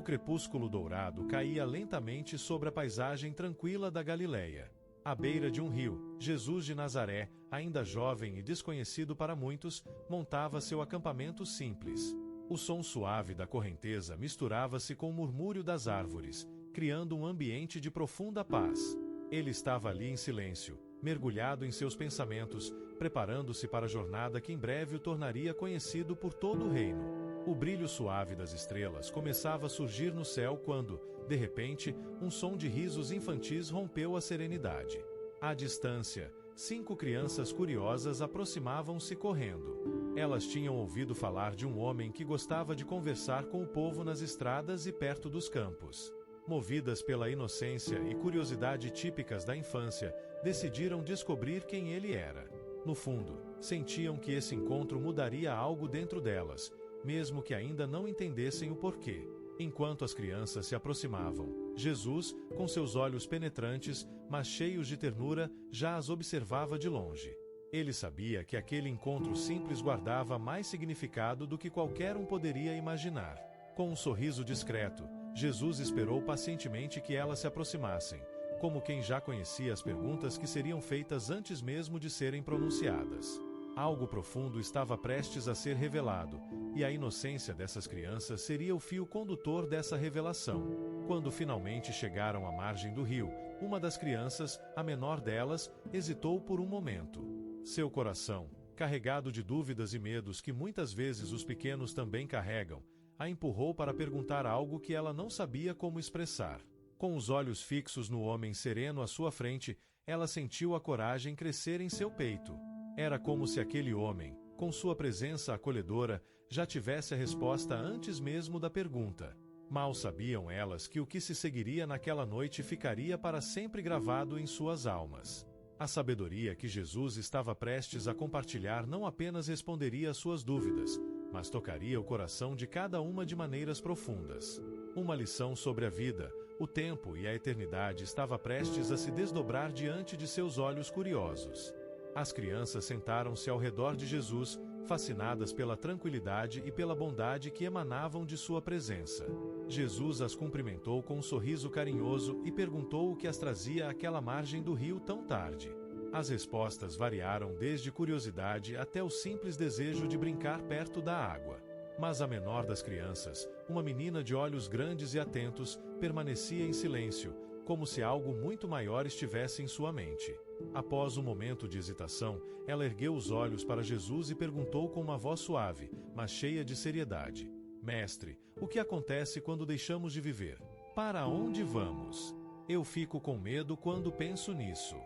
crepúsculo dourado caía lentamente sobre a paisagem tranquila da Galileia. À beira de um rio, Jesus de Nazaré, ainda jovem e desconhecido para muitos, montava seu acampamento simples. O som suave da correnteza misturava-se com o murmúrio das árvores, criando um ambiente de profunda paz. Ele estava ali em silêncio, mergulhado em seus pensamentos, preparando-se para a jornada que em breve o tornaria conhecido por todo o reino. O brilho suave das estrelas começava a surgir no céu quando, de repente, um som de risos infantis rompeu a serenidade. À distância, 5 crianças curiosas aproximavam-se correndo. Elas tinham ouvido falar de um homem que gostava de conversar com o povo nas estradas e perto dos campos. Movidas pela inocência e curiosidade típicas da infância, decidiram descobrir quem ele era. No fundo, sentiam que esse encontro mudaria algo dentro delas, mesmo que ainda não entendessem o porquê. Enquanto as crianças se aproximavam, Jesus, com seus olhos penetrantes, mas cheios de ternura, já as observava de longe. Ele sabia que aquele encontro simples guardava mais significado do que qualquer um poderia imaginar. Com um sorriso discreto, Jesus esperou pacientemente que elas se aproximassem, como quem já conhecia as perguntas que seriam feitas antes mesmo de serem pronunciadas. Algo profundo estava prestes a ser revelado, e a inocência dessas crianças seria o fio condutor dessa revelação. Quando finalmente chegaram à margem do rio, uma das crianças, a menor delas, hesitou por um momento. Seu coração, carregado de dúvidas e medos que muitas vezes os pequenos também carregam, a empurrou para perguntar algo que ela não sabia como expressar. Com os olhos fixos no homem sereno à sua frente, ela sentiu a coragem crescer em seu peito. Era como se aquele homem, com sua presença acolhedora, já tivesse a resposta antes mesmo da pergunta. Mal sabiam elas que o que se seguiria naquela noite ficaria para sempre gravado em suas almas. A sabedoria que Jesus estava prestes a compartilhar não apenas responderia às suas dúvidas, mas tocaria o coração de cada uma de maneiras profundas. Uma lição sobre a vida, o tempo e a eternidade estava prestes a se desdobrar diante de seus olhos curiosos. As crianças sentaram-se ao redor de Jesus, fascinadas pela tranquilidade e pela bondade que emanavam de sua presença. Jesus as cumprimentou com um sorriso carinhoso e perguntou o que as trazia àquela margem do rio tão tarde. As respostas variaram desde curiosidade até o simples desejo de brincar perto da água. Mas a menor das crianças, uma menina de olhos grandes e atentos, permanecia em silêncio, como se algo muito maior estivesse em sua mente. Após um momento de hesitação, ela ergueu os olhos para Jesus e perguntou com uma voz suave, mas cheia de seriedade: Mestre, o que acontece quando deixamos de viver? Para onde vamos? Eu fico com medo quando penso nisso.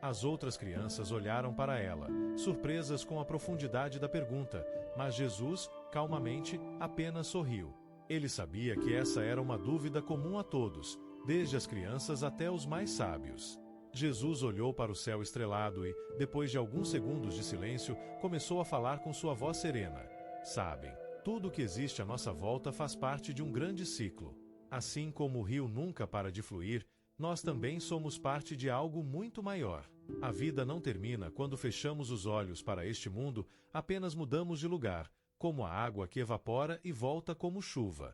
As outras crianças olharam para ela, surpresas com a profundidade da pergunta, mas Jesus, calmamente, apenas sorriu. Ele sabia que essa era uma dúvida comum a todos, desde as crianças até os mais sábios. Jesus olhou para o céu estrelado e, depois de alguns segundos de silêncio, começou a falar com sua voz serena. Sabem, tudo o que existe à nossa volta faz parte de um grande ciclo. Assim como o rio nunca para de fluir, nós também somos parte de algo muito maior. A vida não termina quando fechamos os olhos para este mundo, apenas mudamos de lugar, como a água que evapora e volta como chuva.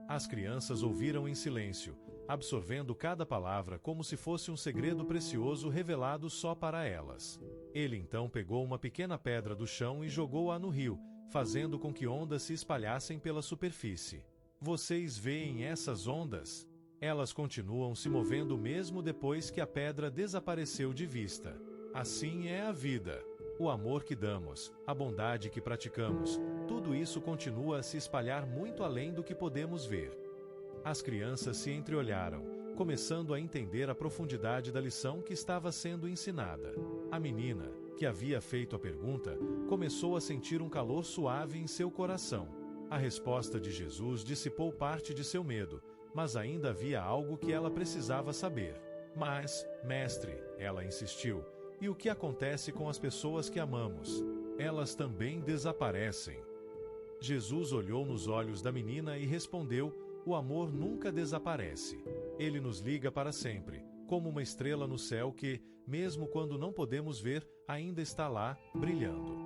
As crianças ouviram em silêncio, absorvendo cada palavra como se fosse um segredo precioso revelado só para elas. Ele então pegou uma pequena pedra do chão e jogou-a no rio, fazendo com que ondas se espalhassem pela superfície. Vocês veem essas ondas? Elas continuam se movendo mesmo depois que a pedra desapareceu de vista. Assim é a vida. O amor que damos, a bondade que praticamos, tudo isso continua a se espalhar muito além do que podemos ver. As crianças se entreolharam, começando a entender a profundidade da lição que estava sendo ensinada. A menina, que havia feito a pergunta, começou a sentir um calor suave em seu coração. A resposta de Jesus dissipou parte de seu medo, mas ainda havia algo que ela precisava saber. Mas, mestre, ela insistiu, e o que acontece com as pessoas que amamos? Elas também desaparecem. Jesus olhou nos olhos da menina e respondeu: o amor nunca desaparece. Ele nos liga para sempre, como uma estrela no céu que, mesmo quando não podemos ver, ainda está lá, brilhando.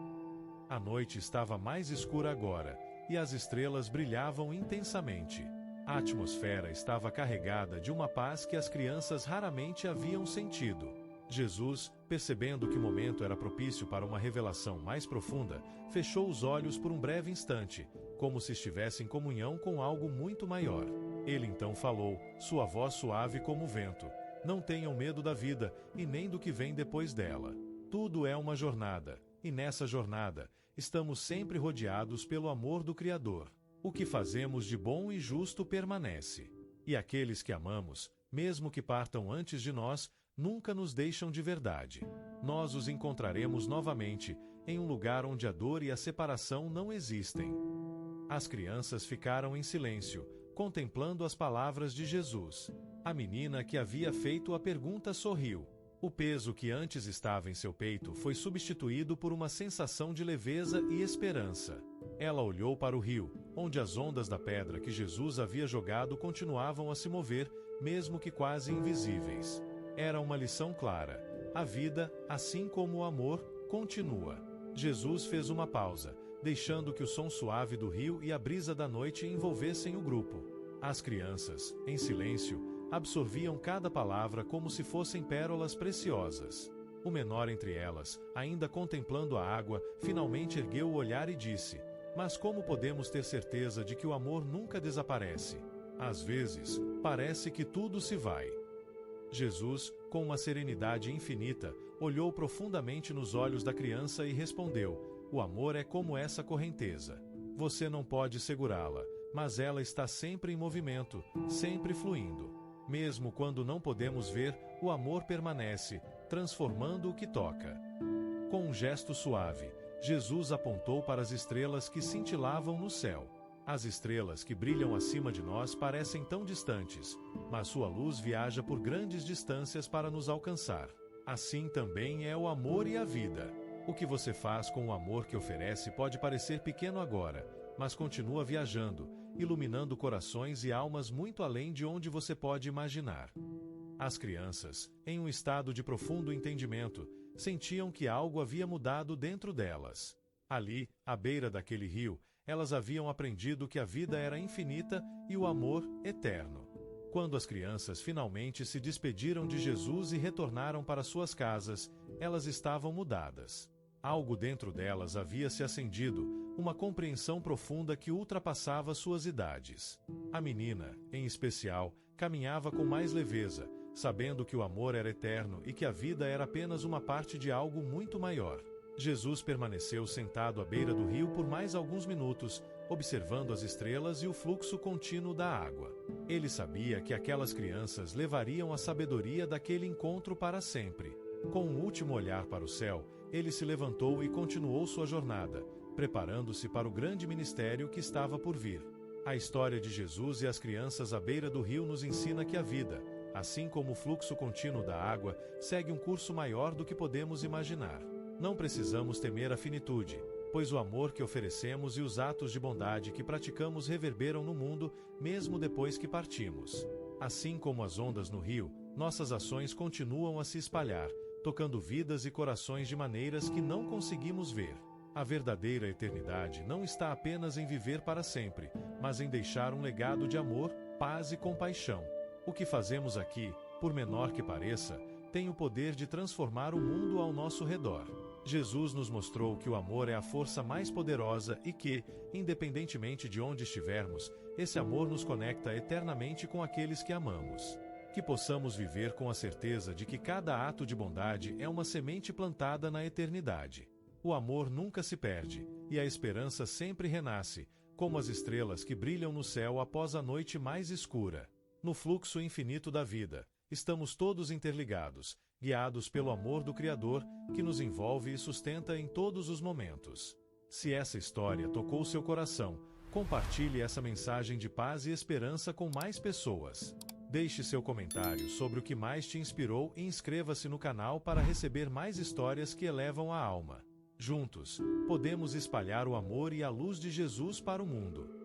A noite estava mais escura agora, e as estrelas brilhavam intensamente. A atmosfera estava carregada de uma paz que as crianças raramente haviam sentido. Jesus, percebendo que o momento era propício para uma revelação mais profunda, fechou os olhos por um breve instante, como se estivesse em comunhão com algo muito maior. Ele então falou, sua voz suave como o vento: não tenham medo da vida, e nem do que vem depois dela. Tudo é uma jornada, e nessa jornada, estamos sempre rodeados pelo amor do Criador. O que fazemos de bom e justo permanece. E aqueles que amamos, mesmo que partam antes de nós, nunca nos deixam de verdade. Nós os encontraremos novamente, em um lugar onde a dor e a separação não existem. As crianças ficaram em silêncio, contemplando as palavras de Jesus. A menina que havia feito a pergunta sorriu. O peso que antes estava em seu peito foi substituído por uma sensação de leveza e esperança. Ela olhou para o rio, onde as ondas da pedra que Jesus havia jogado continuavam a se mover, mesmo que quase invisíveis. Era uma lição clara. A vida, assim como o amor, continua. Jesus fez uma pausa, deixando que o som suave do rio e a brisa da noite envolvessem o grupo. As crianças, em silêncio, absorviam cada palavra como se fossem pérolas preciosas. O menor entre elas, ainda contemplando a água, finalmente ergueu o olhar e disse: mas como podemos ter certeza de que o amor nunca desaparece? Às vezes, parece que tudo se vai. Jesus, com uma serenidade infinita, olhou profundamente nos olhos da criança e respondeu: o amor é como essa correnteza. Você não pode segurá-la, mas ela está sempre em movimento, sempre fluindo. Mesmo quando não podemos ver, o amor permanece, transformando o que toca. Com um gesto suave, Jesus apontou para as estrelas que cintilavam no céu. As estrelas que brilham acima de nós parecem tão distantes, mas sua luz viaja por grandes distâncias para nos alcançar. Assim também é o amor e a vida. O que você faz com o amor que oferece pode parecer pequeno agora, mas continua viajando, iluminando corações e almas muito além de onde você pode imaginar. As crianças, em um estado de profundo entendimento, sentiam que algo havia mudado dentro delas. Ali, à beira daquele rio, elas haviam aprendido que a vida era infinita e o amor eterno. Quando as crianças finalmente se despediram de Jesus e retornaram para suas casas, elas estavam mudadas. Algo dentro delas havia se acendido, uma compreensão profunda que ultrapassava suas idades. A menina, em especial, caminhava com mais leveza, sabendo que o amor era eterno e que a vida era apenas uma parte de algo muito maior. Jesus permaneceu sentado à beira do rio por mais alguns minutos, observando as estrelas e o fluxo contínuo da água. Ele sabia que aquelas crianças levariam a sabedoria daquele encontro para sempre. Com um último olhar para o céu, ele se levantou e continuou sua jornada, preparando-se para o grande ministério que estava por vir. A história de Jesus e as crianças à beira do rio nos ensina que a vida, assim como o fluxo contínuo da água, segue um curso maior do que podemos imaginar. Não precisamos temer a finitude, pois o amor que oferecemos e os atos de bondade que praticamos reverberam no mundo, mesmo depois que partimos. Assim como as ondas no rio, nossas ações continuam a se espalhar, tocando vidas e corações de maneiras que não conseguimos ver. A verdadeira eternidade não está apenas em viver para sempre, mas em deixar um legado de amor, paz e compaixão. O que fazemos aqui, por menor que pareça, tem o poder de transformar o mundo ao nosso redor. Jesus nos mostrou que o amor é a força mais poderosa e que, independentemente de onde estivermos, esse amor nos conecta eternamente com aqueles que amamos. Que possamos viver com a certeza de que cada ato de bondade é uma semente plantada na eternidade. O amor nunca se perde, e a esperança sempre renasce, como as estrelas que brilham no céu após a noite mais escura. No fluxo infinito da vida, estamos todos interligados, guiados pelo amor do Criador, que nos envolve e sustenta em todos os momentos. Se essa história tocou seu coração, compartilhe essa mensagem de paz e esperança com mais pessoas. Deixe seu comentário sobre o que mais te inspirou e inscreva-se no canal para receber mais histórias que elevam a alma. Juntos, podemos espalhar o amor e a luz de Jesus para o mundo.